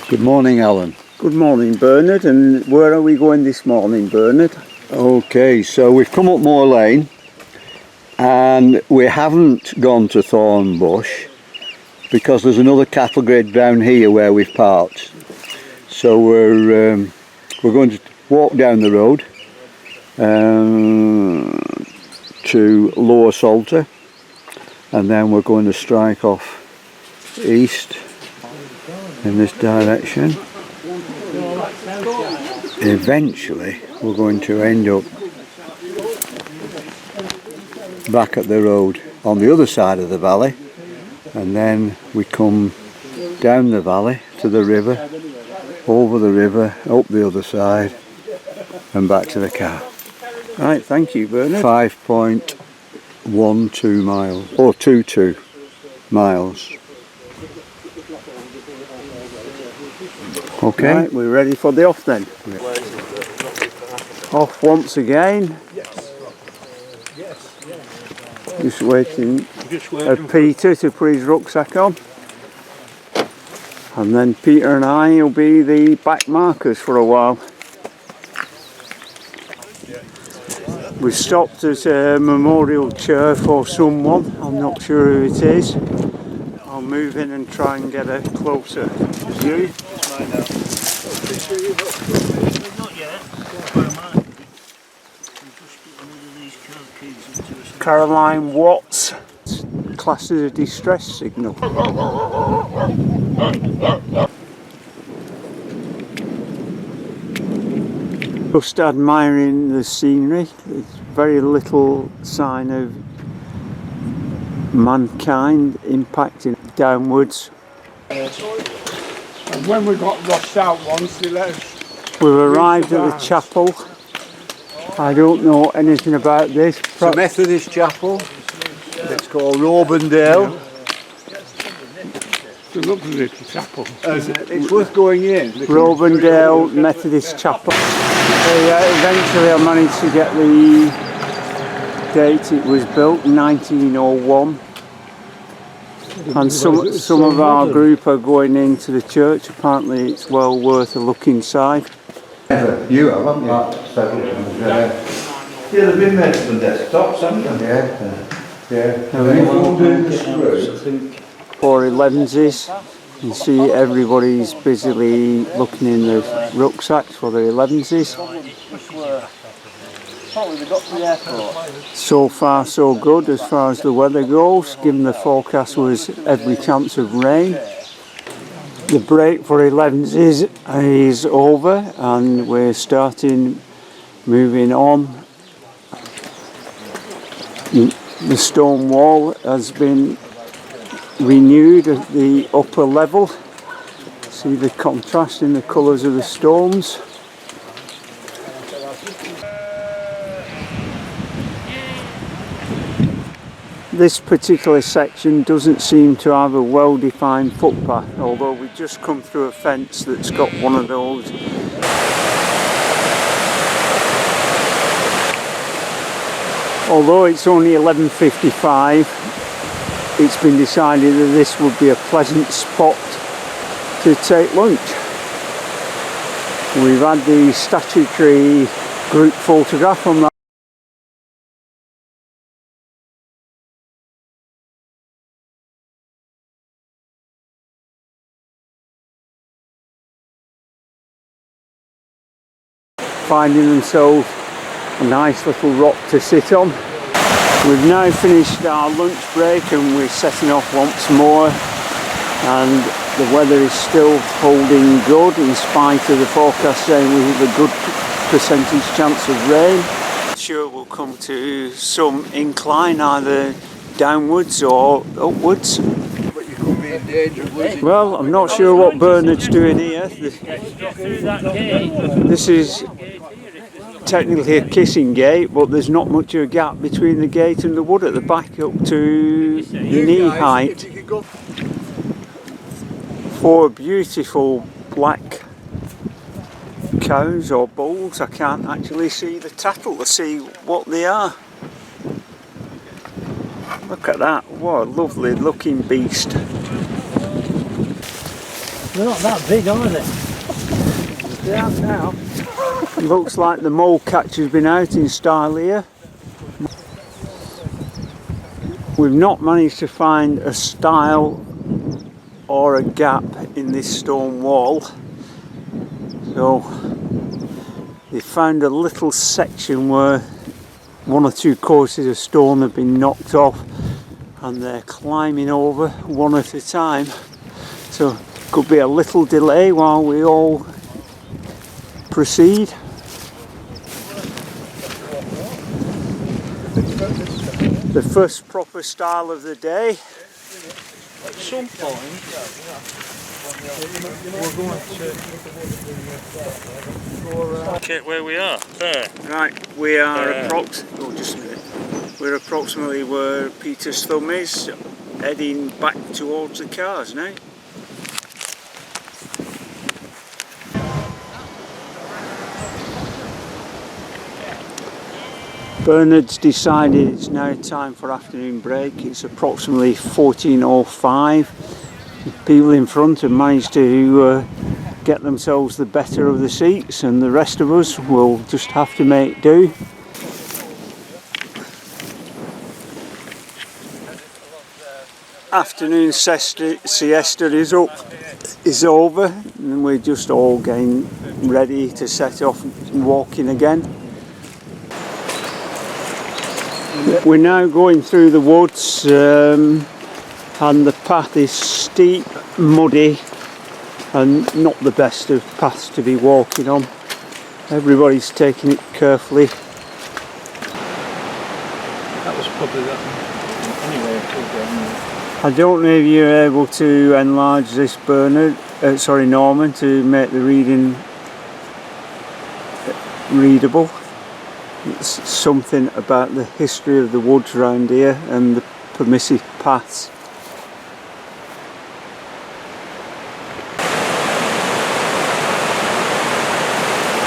Good morning, Alan. Good morning, Bernard. And where are we going this morning, Bernard? Okay, so we've come up Moor Lane and we haven't gone to Thornbush because there's another cattle grid down here where we've parked. So we're going to walk down the road to Lower Salter, and then we're going to strike off east in this direction. Eventually we're going to end up back at the road on the other side of the valley, and then we come down the valley to the river, over the river, up the other side and back to the car. Right, thank you, Bernard. 5.12 miles, or 22 miles. Okay, right, we're ready for the off then. Off once again. Just waiting for Peter to put his rucksack on. And then Peter and I will be the back markers for a while. We stopped at a memorial chair for someone. I'm not sure who it is. I'll move in and try and get a closer view. Caroline Watts, classed as a distress signal. Just admiring the scenery. There's very little sign of mankind impacting downwards. And when we got lost out once, they let us. We've arrived at the chapel. I don't know anything about this. It's a Methodist chapel. It's called Roeburndale. It's a lovely little chapel. It's worth going in. Roeburndale Methodist Chapel. Eventually I managed to get the date it was built, 1901. And some of our group are going into the church. Apparently it's well worth a look inside. You have, haven't you? Yeah, they've been made for the desktops, haven't they? Yeah. For 11s, you see everybody's busily looking in the rucksacks for their 11s. So far so good as far as the weather goes, given the forecast was every chance of rain. The break for 11s is over and we're moving on. The stone wall has been renewed at the upper level. See the contrast in the colours of the stones. This particular section doesn't seem to have a well-defined footpath, although we just come through a fence that's got one of those. Although it's only 11:55, it's been decided that this would be a pleasant spot to take lunch. We've had the statutory group photograph on that. Finding themselves a nice little rock to sit on. We've now finished our lunch break and we're setting off once more, and the weather is still holding good in spite of the forecast saying we have a good percentage chance of rain. Sure, we'll come to some incline either downwards or upwards. Well, I'm not sure what Bernard's doing here. This is technically a kissing gate, but there's not much of a gap between the gate and the wood at the back up to knee height. 4 beautiful black cows or bulls. I can't actually see the tattle to see what they are. Look at that, what a lovely looking beast. They're not that big, are they? They are now. Looks like the mole catcher's been out in style here. We've not managed to find a stile or a gap in this stone wall. So they found a little section where one or two courses of stone have been knocked off and they're climbing over one at a time. So could be a little delay while we all proceed. The first proper style of the day. At some point, we're going to check where we are. There. Right, we are we're approximately where Peter's thumb is, heading back towards the cars now. Bernard's decided it's now time for afternoon break. It's approximately 14:05. People in front have managed to get themselves the better of the seats, and the rest of us will just have to make do. Afternoon siesta is over, and we're just all getting ready to set off walking again. We're now going through the woods, and the path is steep, muddy, and not the best of paths to be walking on. Everybody's taking it carefully. That was probably that one. Anyway, I don't know if you're able to enlarge this, Norman, to make the reading readable. It's something about the history of the woods around here and the permissive paths.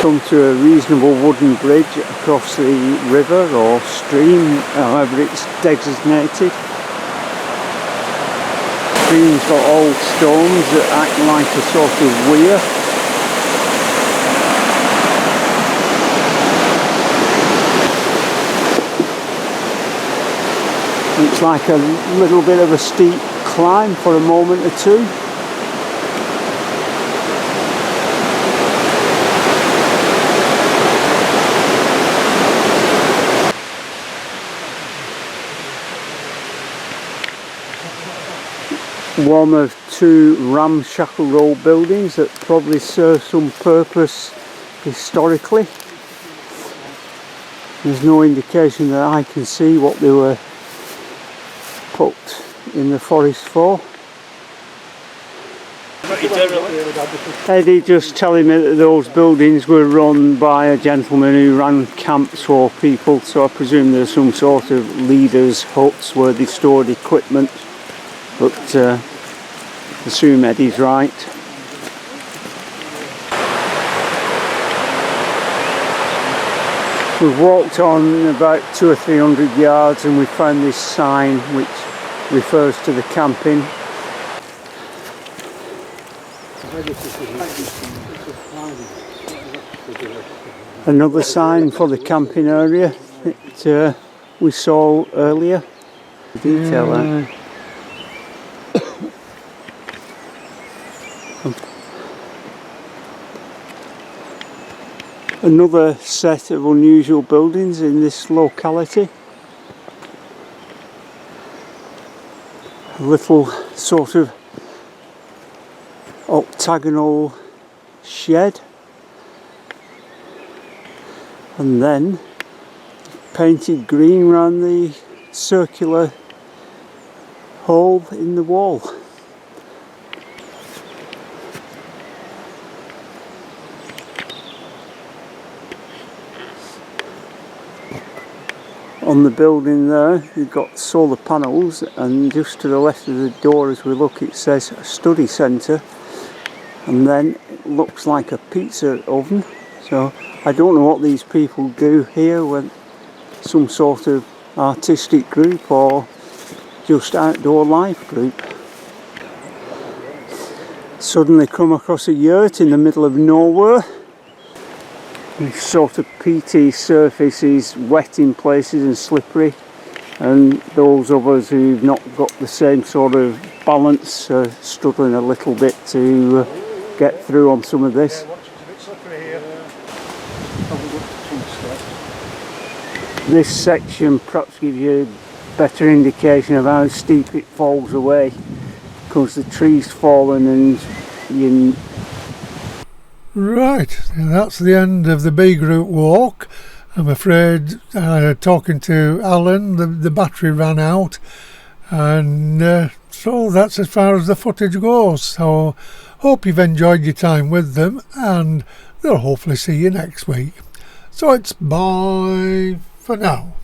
Come to a reasonable wooden bridge across the river or stream, however it's designated. The stream's got old stones that act like a sort of weir. It's like a little bit of a steep climb for a moment or two. One of two ramshackle old buildings that probably serve some purpose historically. There's no indication that I can see what they were put in the forest for. Eddie just telling me that those buildings were run by a gentleman who ran camps for people, so I presume there's some sort of leaders' huts where they stored equipment, but assume Eddie's right. We've walked on about 200 or 300 yards and we found this sign which refers to the camping. Another sign for the camping area that we saw earlier. Detail that. Another set of unusual buildings in this locality. A little sort of octagonal shed, and then painted green around the circular hole in the wall. On the building there you've got solar panels, and just to the left of the door as we look it says study centre, and then it looks like a pizza oven. So I don't know what these people do here, when some sort of artistic group or just outdoor life group. suddenly come across a yurt in the middle of nowhere. This sort of peaty surface is wet in places and slippery, and those of us who've not got the same sort of balance are struggling a little bit to get through on some of this. This section perhaps gives you a better indication of how steep it falls away, because the tree's fallen and you... Right, that's the end of the B Group walk. I'm afraid, talking to Alan, the battery ran out, and so that's as far as the footage goes. So hope you've enjoyed your time with them, and they'll hopefully see you next week. So it's bye for now.